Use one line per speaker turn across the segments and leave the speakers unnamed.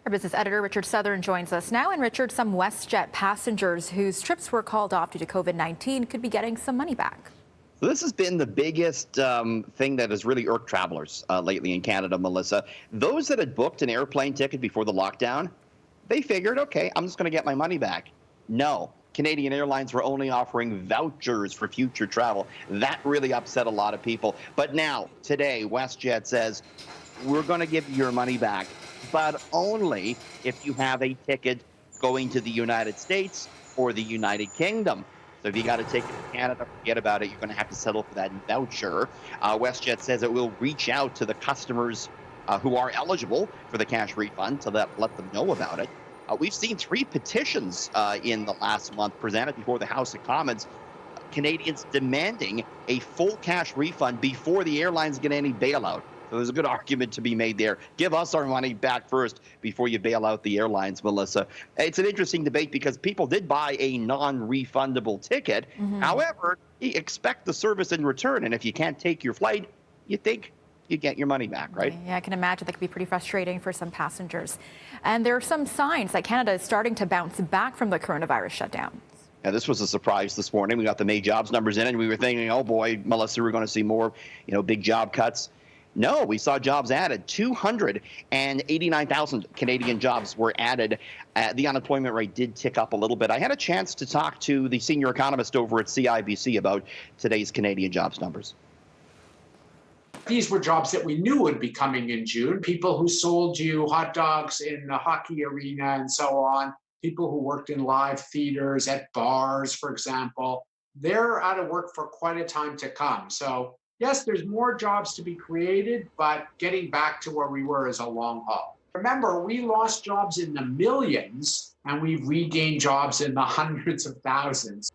Our business editor, Richard Southern, joins us now. And Richard, some Westjet passengers whose trips were called off due to COVID-19 could be getting some money back.
So this has been the biggest thing that has really irked travelers lately in Canada, Melissa. Those that had booked an airplane ticket before the lockdown, they figured, okay, I'm just going to get my money back. No. Canadian Airlines were only offering vouchers for future travel. That really upset a lot of people. But now, today, WestJet says, we're going to give you your money back, but only if you have a ticket going to the United States or the United Kingdom. So if you got a ticket to Canada, forget about it. You're going to have to settle for that voucher. WestJet says it will reach out to the customers who are eligible for the cash refund to let them know about it. We've seen 3 petitions in the last month presented before the House of Commons, Canadians demanding a full cash refund before the airlines get any bailout. So there's a good argument to be made there. Give us our money back first before you bail out the airlines, Melissa. It's an interesting debate because people did buy a non-refundable ticket. However, you expect the service in return. And if you can't take your flight, you think you get your money back, right?
Yeah, I can imagine that could be pretty frustrating for some passengers. And there are some signs that Canada is starting to bounce back from the coronavirus shutdown.
Yeah, this was a surprise this morning. We got the May jobs numbers in, and we were thinking, oh boy, Melissa, we're going to see more, big job cuts. No, we saw jobs added. 289,000 Canadian jobs were added. The unemployment rate did tick up a little bit. I had a chance to talk to the senior economist over at CIBC about today's Canadian jobs numbers.
These were jobs that we knew would be coming in June. People who sold you hot dogs in the hockey arena and so on. People who worked in live theaters, at bars, for example. They're out of work for quite a time to come. So yes, there's more jobs to be created, but getting back to where we were is a long haul. Remember, we lost jobs in the millions, and we've regained jobs in the hundreds of thousands.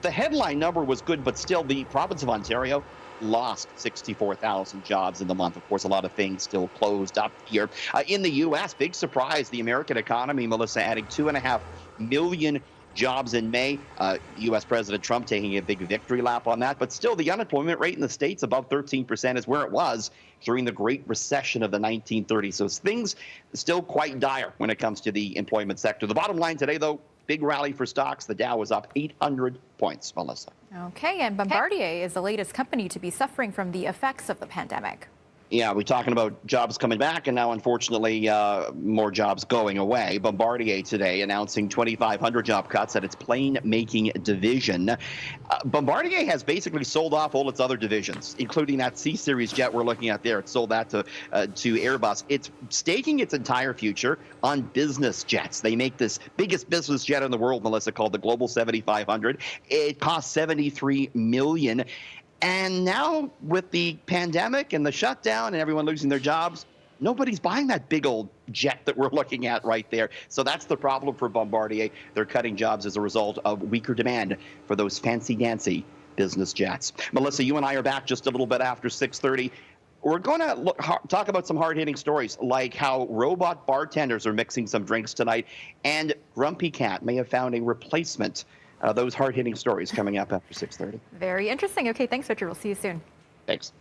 The headline number was good, but still the province of Ontario lost 64,000 jobs in the month. Of course, a lot of things still closed up here. In the U.S., big surprise, the American economy, Melissa, adding 2.5 million jobs in May. U.S. President Trump taking a big victory lap on that. But still, the unemployment rate in the States above 13% is where it was during the Great Recession of the 1930s. So things still quite dire when it comes to the employment sector. The bottom line today, though, big rally for stocks. The Dow was up 800 points, Melissa.
Okay, and Bombardier is the latest company to be suffering from the effects of the pandemic.
Yeah, we're talking about jobs coming back, and now, unfortunately, more jobs going away. Bombardier today announcing 2,500 job cuts at its plane-making division. Bombardier has basically sold off all its other divisions, including that C-Series jet we're looking at there. It sold that to Airbus. It's staking its entire future on business jets. They make this biggest business jet in the world, Melissa, called the Global 7500. It costs $73 million. And now with the pandemic and the shutdown and everyone losing their jobs, nobody's buying that big old jet that we're looking at right there. So that's the problem for Bombardier. They're cutting jobs as a result of weaker demand for those fancy-dancy business jets. Melissa, you and I are back just a little bit after 6:30. We're going to talk about some hard-hitting stories, like how robot bartenders are mixing some drinks tonight, and Grumpy Cat may have found a replacement. Those hard-hitting stories coming up after 6:30.
Very interesting. Okay, thanks, Richard. We'll see you soon.
Thanks.